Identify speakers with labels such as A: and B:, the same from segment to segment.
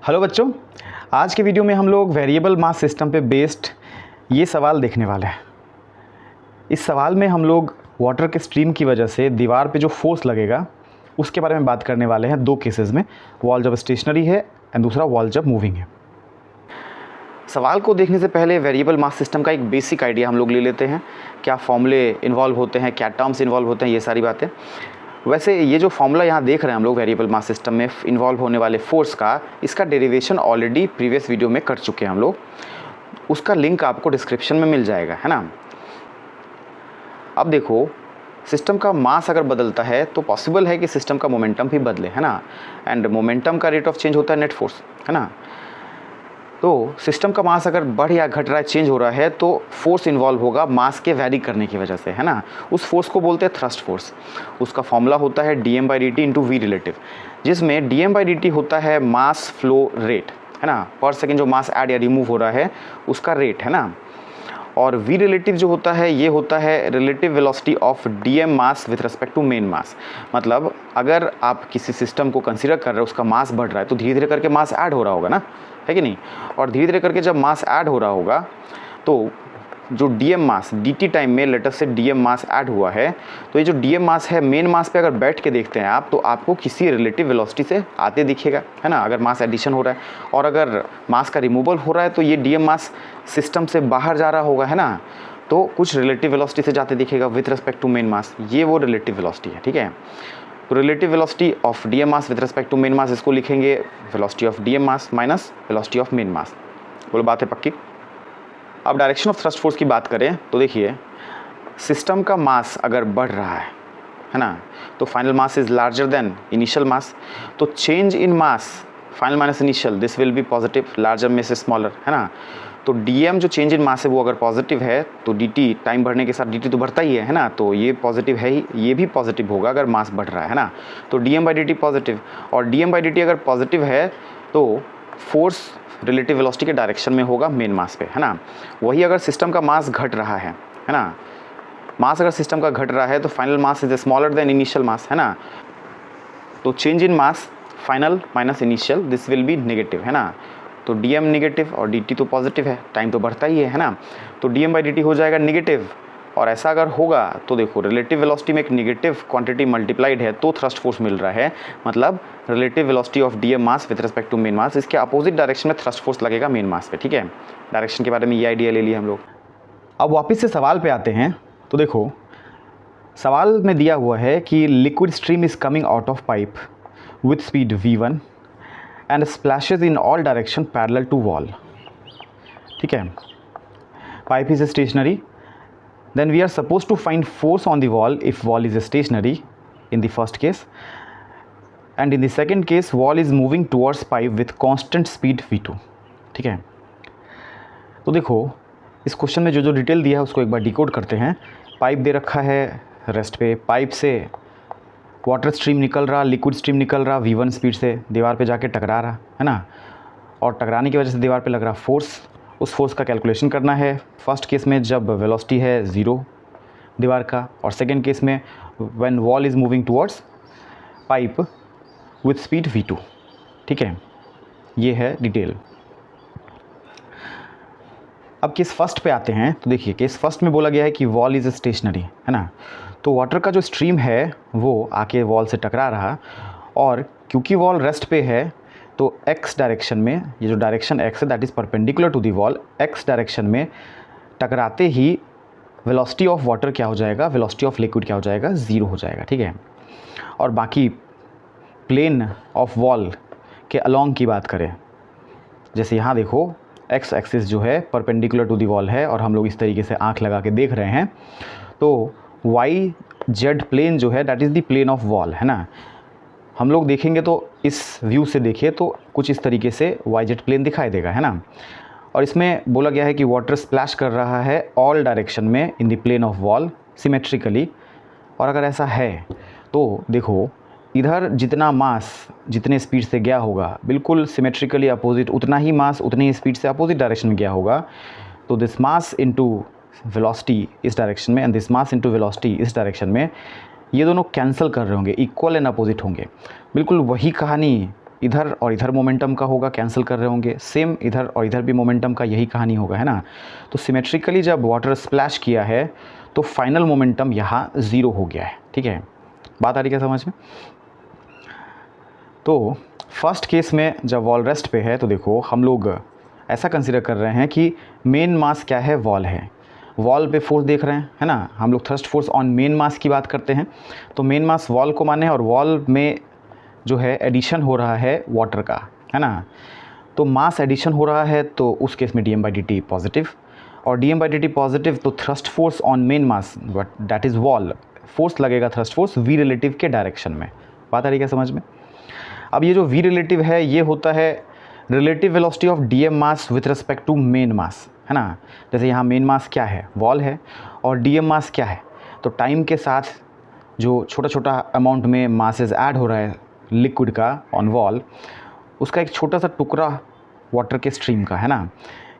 A: Hello बच्चों, आज के वीडियो में हम लोग वेरिएबल मास सिस्टम पे बेस्ड ये सवाल देखने वाले हैं। इस सवाल में हम लोग वाटर के स्ट्रीम की वजह से दीवार पे जो फोर्स लगेगा उसके बारे में बात करने वाले हैं। दो केसेस में, वॉल जब स्टेशनरी है एंड दूसरा वॉल जब मूविंग है। सवाल को देखने से पहले वेरिएबल मास सिस्टम का एक बेसिक आइडिया हम लोग ले लेते हैं। क्या फॉर्मूले इन्वॉल्व होते हैं, क्या टर्म्स इन्वॉल्व होते हैं, ये सारी बातें। वैसे ये जो फॉर्मूला यहाँ देख रहे हैं हम लोग वेरिएबल मास सिस्टम में इन्वॉल्व होने वाले फोर्स का, इसका डेरिवेशन ऑलरेडी प्रीवियस वीडियो में कर चुके हैं हम लोग। उसका लिंक आपको डिस्क्रिप्शन में मिल जाएगा, है ना। अब देखो, सिस्टम का मास अगर बदलता है तो पॉसिबल है कि सिस्टम का मोमेंटम भी बदले, है ना। एंड मोमेंटम का रेट ऑफ चेंज होता है नेट फोर्स, है ना। तो सिस्टम का मास अगर बढ़ या घट रहा है, चेंज हो रहा है, तो फोर्स इन्वॉल्व होगा मास के वैरी करने की वजह से, है ना। उस फोर्स को बोलते हैं थ्रस्ट फोर्स। उसका फॉर्मूला होता है dm/dt इंटू वी रिलेटिव, जिसमें dm/dt होता है मास फ्लो रेट, है ना। पर सेकेंड जो मास ऐड या रिमूव हो रहा है उसका रेट, है ना। और वी रिलेटिव जो होता है ये होता है relative velocity of dm mass with respect to main mass. मतलब अगर आप किसी सिस्टम को कंसीडर कर रहे हो, उसका मास बढ़ रहा है, तो धीरे धीरे करके मास ऐड हो रहा होगा ना, है कि नहीं। और धीरे धीरे करके जब मास ऐड हो रहा होगा तो जो डीएम मास dt टाइम में लेटर से डीएम मास ऐड हुआ है, तो ये जो डीएम मास है मेन मास पे अगर बैठ के देखते हैं आप, तो आपको किसी रिलेटिव वेलोसिटी से आते दिखेगा, है ना। अगर मास एडिशन हो रहा है, और अगर मास का रिमूवल हो रहा है तो ये डीएम मास सिस्टम से बाहर जा रहा होगा, है ना। तो कुछ रिलेटिव वेलोसिटी से जाते दिखेगा with respect to main mass, ये वो रिलेटिव वेलोसिटी है, ठीक है। तो relative velocity of dm mass with respect to main mass, इसको लिखेंगे velocity of dm mass minus velocity of main mass. बोलो, बात है पक्की। अब डायरेक्शन ऑफ थ्रस्ट फोर्स की बात करें तो देखिए, सिस्टम का मास अगर बढ़ रहा है ना, तो final mass is larger than initial mass. तो change in mass final minus initial, this will be positive, larger में से स्मॉलर, है ना। तो डीएम जो चेंज इन मास है वो अगर पॉजिटिव है तो dt टाइम बढ़ने के साथ dt तो बढ़ता ही है ना। तो ये पॉजिटिव है ही, ये भी पॉजिटिव होगा अगर मास बढ़ रहा है ना। तो dm/dt पॉजिटिव, और dm/dt अगर पॉजिटिव है तो फोर्स रिलेटिव वेलोसिटी के डायरेक्शन में होगा मेन मास पे, है ना। वही अगर सिस्टम का मास घट रहा है ना, मास अगर सिस्टम का घट रहा है तो final mass is smaller than initial mass, है ना। तो change in mass final minus initial, this will be negative, है ना। तो dm नेगेटिव और dt तो पॉजिटिव है, टाइम तो बढ़ता ही है ना। तो dm/dt हो जाएगा नेगेटिव। और ऐसा अगर होगा तो देखो, रिलेटिव वेलोसिटी में एक नेगेटिव क्वांटिटी मल्टीप्लाइड है तो थ्रस्ट फोर्स मिल रहा है, मतलब relative velocity of dm mass with respect to main mass, इसके अपोजिट डायरेक्शन में थ्रस्ट फोर्स लगेगा मेन मास पे, ठीक है। डायरेक्शन के बारे में ये आइडिया ले लिया हम लोग। अब वापस से सवाल पे आते हैं। तो देखो, सवाल में दिया हुआ है कि liquid stream is coming out of pipe with speed v1 and splashes in all direction parallel to wall, ठीक है। Pipe is stationary, then we are supposed to find force on the wall if wall is stationary in the first case, and in the second case wall is moving towards pipe with constant speed v2, ठीक है। तो देखो, इस question में जो जो detail दिया है उसको एक बार डिकोड करते हैं। पाइप दे रखा है रेस्ट पे, पाइप से वाटर स्ट्रीम निकल रहा, लिक्विड स्ट्रीम निकल रहा v1 स्पीड से, दीवार पे जाके टकरा रहा, है ना। और टकराने की वजह से दीवार पे लग रहा फोर्स, उस फोर्स का कैलकुलेशन करना है। फर्स्ट केस में जब वेलोसिटी है 0 दीवार का, और सेकेंड केस में when wall is moving towards pipe with speed v2, ठीक है। ये है डिटेल। अब केस फर्स्ट पे आते हैं। तो देखिए, केस फर्स्ट में बोला गया है कि वॉल इज़ स्टेशनरी, है ना। तो वाटर का जो स्ट्रीम है वो आके वॉल से टकरा रहा, और क्योंकि वॉल रेस्ट पे है तो x डायरेक्शन में, ये जो डायरेक्शन x है that is perpendicular to the wall, x direction में टकराते ही वेलोसिटी ऑफ वाटर क्या हो जाएगा, वेलोसिटी ऑफ लिक्विड क्या हो जाएगा, 0 हो जाएगा, ठीक है। और बाकी प्लेन ऑफ वॉल के अलॉन्ग की बात करें, जैसे यहाँ देखो x एक्सिस जो है परपेंडिकुलर टू दी वॉल है, और हम लोग इस तरीके से आँख लगा के देख रहे हैं, तो YZ प्लेन जो है that is the plane of wall, है ना। हम लोग देखेंगे तो इस व्यू से देखिए तो कुछ इस तरीके से YZ प्लेन दिखाई देगा, है ना। और इसमें बोला गया है कि वाटर स्प्लैश कर रहा है ऑल डायरेक्शन में in the plane of wall symmetrically. और अगर ऐसा है तो देखो, इधर जितना मास जितने स्पीड से गया होगा, बिल्कुल सिमेट्रिकली अपोजिट उतना ही मास उतनी ही स्पीड से अपोजिट डायरेक्शन में गया होगा। तो दिस मास इनटू वेलोसिटी इस डायरेक्शन में and this mass into velocity इस डायरेक्शन में, ये दोनों कैंसिल कर रहे होंगे, इक्वल एंड अपोजिट होंगे। बिल्कुल वही कहानी इधर और इधर मोमेंटम का होगा, कैंसिल कर रहे होंगे, सेम इधर और इधर भी मोमेंटम का यही कहानी होगा, है ना। तो सिमेट्रिकली जब वाटर स्प्लैश किया है तो फाइनल मोमेंटम यहाँ 0 हो गया है, ठीक है। बात आ रही क्या समझ में? तो फर्स्ट केस में जब वॉल रेस्ट पे है तो देखो हम लोग ऐसा कंसिडर कर रहे हैं कि मेन मास क्या है, वॉल है, वॉल पे फोर्स देख रहे हैं, है ना। हम लोग थ्रस्ट फोर्स ऑन मेन मास की बात करते हैं, तो मेन मास वॉल को माने और वॉल में जो है एडिशन हो रहा है वाटर का, है ना। तो मास एडिशन हो रहा है तो उस केस में dm/dt पॉजिटिव, और dm/dt पॉजिटिव तो thrust force on main mass but that is wall, force लगेगा थ्रस्ट फोर्स v रिलेटिव के डायरेक्शन में। बात आ रही है समझ में? अब ये जो v रिलेटिव है ये होता है relative velocity of dm mass with respect to main mass, है ना। जैसे यहाँ मेन मास क्या है, वॉल है, और dm मास क्या है, तो टाइम के साथ जो छोटा छोटा अमाउंट में मासेस ऐड हो रहा है लिक्विड का ऑन वॉल, उसका एक छोटा सा टुकड़ा वाटर के स्ट्रीम का, है ना,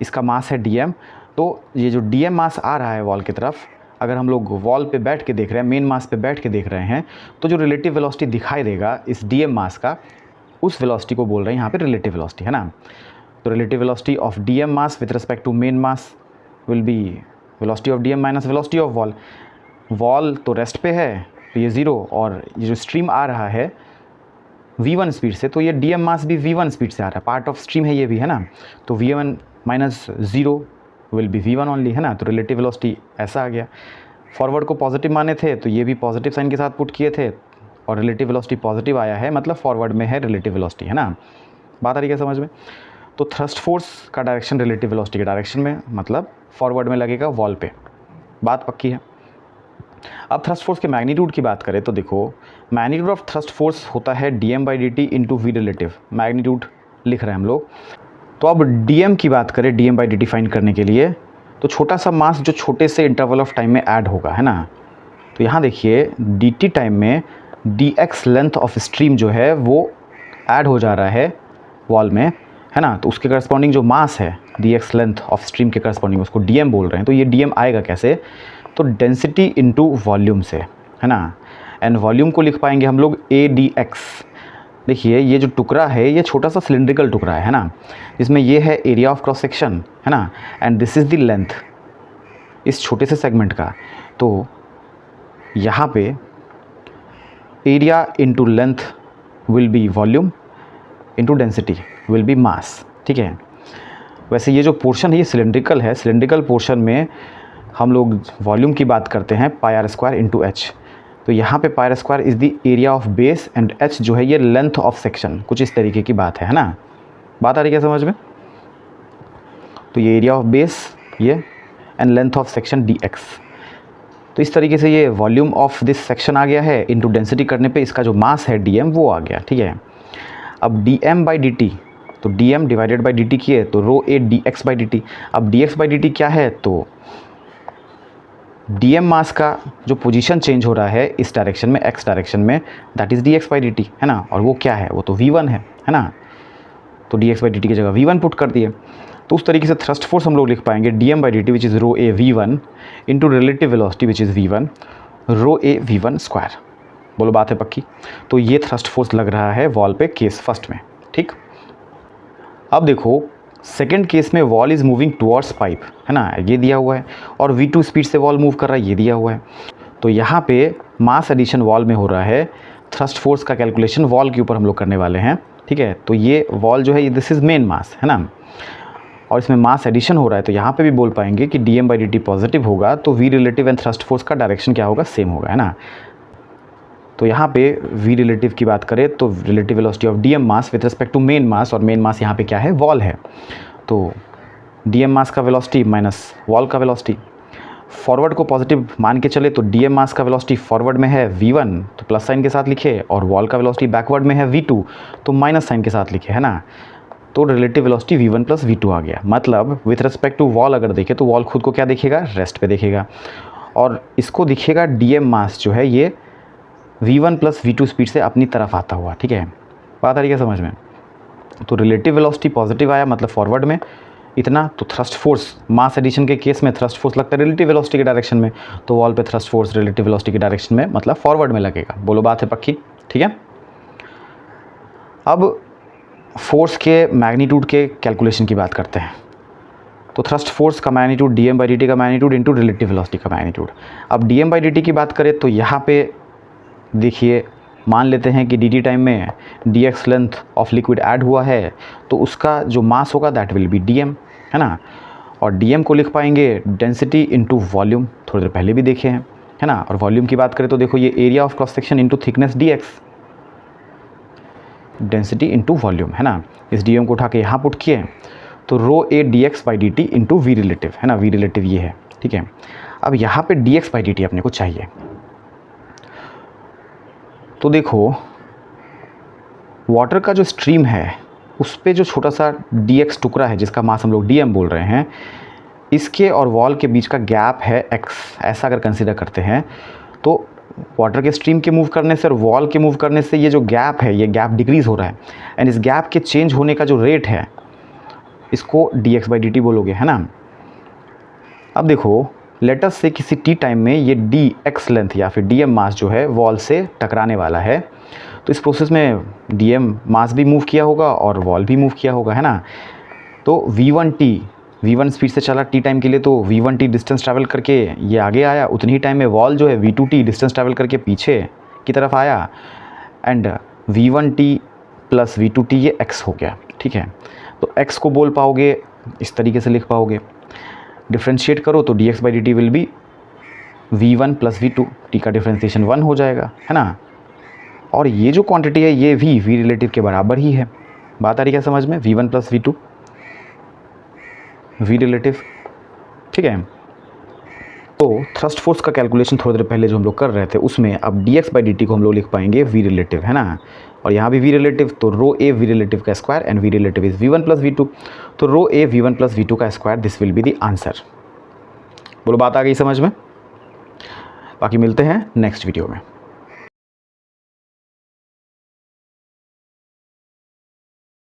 A: इसका मास है dm। तो ये जो dm मास आ रहा है वॉल की तरफ, अगर हम लोग वॉल पे बैठ के देख रहे हैं, मेन मास पे बैठ के देख रहे हैं, तो जो रिलेटिव वेलोसिटी दिखाई देगा इस dm मास का, उस वेलोसिटी को बोल रहे हैं यहाँ पे रिलेटिव वेलोसिटी, है ना। तो relative velocity of dm mass with respect to main mass will be velocity of dm minus velocity of wall. Wall तो रेस्ट पे है तो ये 0, और ये जो स्ट्रीम आ रहा है v1 स्पीड से, तो ये dm मास भी v1 स्पीड से आ रहा है, पार्ट ऑफ स्ट्रीम है ये भी, है ना। तो v1 minus 0 will be v1 only, है ना। तो रिलेटिव वेलोसिटी ऐसा आ गया। फॉरवर्ड को पॉजिटिव माने थे तो ये भी पॉजिटिव साइन के साथ पुट किए थे, और रिलेटिव वेलोसिटी पॉजिटिव आया है, मतलब फॉरवर्ड में है रिलेटिव वेलोसिटी, है ना। बात आ रही है समझ में? तो थ्रस्ट फोर्स का डायरेक्शन रिलेटिव वेलोसिटी के डायरेक्शन में, मतलब फॉरवर्ड में लगेगा वॉल पे। बात पक्की है। अब थ्रस्ट फोर्स के मैग्नीट्यूड की बात करें तो देखो मैग्नीट्यूड ऑफ थ्रस्ट फोर्स होता है dm/dt into v relative, magnitude लिख रहे हैं हम लोग। तो अब dm की बात करें, dm/dt फाइंड करने के लिए, तो छोटा सा मास जो छोटे से इंटरवल ऑफ टाइम में ऐड होगा, है ना। तो यहाँ देखिए dt टाइम में dx लेंथ ऑफ स्ट्रीम जो है वो ऐड हो जा रहा है वॉल में, है ना। तो उसके करस्पॉन्डिंग जो मास है dx लेंथ ऑफ स्ट्रीम के करस्पॉन्डिंग, उसको dm बोल रहे हैं। तो ये dm आएगा कैसे, तो डेंसिटी इनटू वॉल्यूम से, है ना। एंड वॉल्यूम को लिख पाएंगे हम लोग AdX। देखिए ये जो टुकड़ा है ये छोटा सा सिलिंड्रिकल टुकड़ा है ना, जिसमें ये है एरिया ऑफ क्रॉस सेक्शन, है ना, and this is the length इस छोटे से सेगमेंट का। तो यहाँ पे area into length will be volume into density will be mass, ठीक है। वैसे ये जो पोर्शन है ये सिलिंड्रिकल है, सिलिंड्रिकल पोर्शन में हम लोग वॉल्यूम की बात करते हैं πr² इंटू h। तो यहाँ पे πr² is the area of base and h जो है ये लेंथ ऑफ सेक्शन, कुछ इस तरीके की बात है ना। बात आ रही है क्या समझ में? तो ये एरिया ऑफ बेस ये and length of section dx। तो इस तरीके से ये वॉल्यूम ऑफ दिस सेक्शन आ गया है, इंटू डेंसिटी करने पे इसका जो मास है dm वो आ गया, ठीक है। अब dm/dt, तो dm डिवाइडेड बाई dt किए तो ρ a dx/dt। अब dx/dt क्या है, तो dm मास का जो पोजीशन चेंज हो रहा है इस डायरेक्शन में, x डायरेक्शन में, दैट इज़ dx/dt, है ना। और वो क्या है, वो तो v1 है ना। तो dx/dt की जगह v1 पुट कर दिए। तो उस तरीके से थ्रस्ट फोर्स हम लोग लिख पाएंगे dm/dt which is ρ a v1 into relative velocity which is v1 ρ a v1 square. बोलो बात है पक्की? तो ये थ्रस्ट फोर्स लग रहा है वॉल पे केस फर्स्ट में, ठीक। अब देखो सेकेंड केस में wall is moving towards pipe, है ना, ये दिया हुआ है, और v2 स्पीड से वॉल मूव कर रहा है, ये दिया हुआ है। तो यहाँ पे मास एडिशन वॉल में हो रहा है, थ्रस्ट फोर्स का कैलकुलेशन वॉल के ऊपर हम लोग करने वाले हैं, ठीक है। तो ये वॉल जो है दिस इज़ मेन मास, है ना, और इसमें मास एडिशन हो रहा है। तो यहाँ पे भी बोल पाएंगे कि dm/dt पॉजिटिव होगा तो v relative and thrust force का डायरेक्शन क्या होगा, सेम होगा, है ना। तो यहाँ पे v रिलेटिव की बात करें तो relative velocity of dm mass with respect to main mass, और मेन मास यहाँ पे क्या है, वॉल है। तो dm मास का वेलोसिटी माइनस वॉल का वेलोसिटी, फॉरवर्ड को पॉजिटिव मान के चले तो dm मास का वेलोसिटी फॉरवर्ड में है v1 तो प्लस साइन के साथ लिखे, और वॉल का वेलोसिटी बैकवर्ड में है v2 तो माइनस साइन के साथ लिखे, है ना। तो relative velocity v1 plus v2 आ गया। मतलब विथ रिस्पेक्ट टू वॉल अगर देखें तो वॉल खुद को क्या दिखेगा, रेस्ट पे दिखेगा, और इसको दिखेगा dm मास जो है ये v1 प्लस v2 स्पीड से अपनी तरफ आता हुआ, ठीक है। बात आ रही है समझ में? तो रिलेटिव वेलोसिटी पॉजिटिव आया, मतलब फॉरवर्ड में इतना। तो थ्रस्ट फोर्स मास एडिशन के केस में थ्रस्ट फोर्स लगता है रिलेटिव वेलोसिटी के डायरेक्शन में, तो वॉल पे थ्रस्ट फोर्स रिलेटिव वेलोसिटी के डायरेक्शन में मतलब फॉरवर्ड में लगेगा। बोलो बात है पक्की? ठीक है। अब फोर्स के मैग्नीट्यूड के कैलकुलेशन की बात करते हैं। तो थ्रस्ट फोर्स का मैग्नीट्यूड dm/dt का मैग्नीट्यूड इंटू रिलेटिव वेलोसिटी का मैग्नीट्यूड। अब dm/dt की बात करें तो यहाँ पे देखिए, मान लेते हैं कि dt टाइम में dx length of liquid add हुआ है, तो उसका जो मास होगा दैट विल बी dm, है ना। और dm को लिख पाएंगे डेंसिटी इंटू वॉल्यूम, थोड़ी देर पहले भी देखे हैं, है ना। और वॉल्यूम की बात करें तो देखो, ये area of cross section into thickness dx, density into volume, है ना। इस dm को उठा के यहाँ पुट किए तो ρ a dx/dt into we relative, है ना। वी रिलेटिव ये है, ठीक है। अब यहाँ पे dx/dt अपने को चाहिए, तो देखो वाटर का जो स्ट्रीम है उस पे जो छोटा सा dx टुकड़ा है जिसका मास हम लोग dm बोल रहे हैं, इसके और वॉल के बीच का गैप है x, ऐसा अगर कंसीडर करते हैं तो वाटर के स्ट्रीम के मूव करने से और वॉल के मूव करने से ये जो गैप है, ये गैप डिक्रीज़ हो रहा है, एंड इस गैप के चेंज होने का जो रेट है इसको dx/dt बोलोगे, है ना। अब देखो लेटस से किसी t टाइम में ये dx लेंथ या फिर dm मास जो है वॉल से टकराने वाला है, तो इस प्रोसेस में dm मास भी मूव किया होगा और वॉल भी मूव किया होगा, है ना। तो v1 स्पीड से चला t टाइम के लिए, तो v1t डिस्टेंस ट्रैवल करके ये आगे आया, उतनी ही टाइम में वॉल जो है v2t डिस्टेंस ट्रैवल करके पीछे की तरफ आया, एंड v1t प्लस v2t ये x हो गया, ठीक है। तो x को बोल पाओगे, इस तरीके से लिख पाओगे, डिफ्रेंशिएट करो तो dx/dt will be v1 plus v2, t का डिफ्रेंशिएशन 1 हो जाएगा, है ना। और ये जो क्वांटिटी है ये भी v रिलेटिव के बराबर ही है। बात आ रही क्या समझ में, v1 plus v2 v relative, ठीक है। तो थ्रस्ट फोर्स का कैलकुलेशन थोड़ी देर पहले जो हम लोग कर रहे थे उसमें अब dx/dt को हम लोग लिख पाएंगे v रिलेटिव, है ना। और यहाँ भी v रिलेटिव, तो ρ a v रिलेटिव का square and v relative is v1 plus v2, तो ρ a v1 प्लस v2 का square, this will be the answer. बोलो बात आ गई समझ में। बाकी मिलते हैं नेक्स्ट वीडियो में।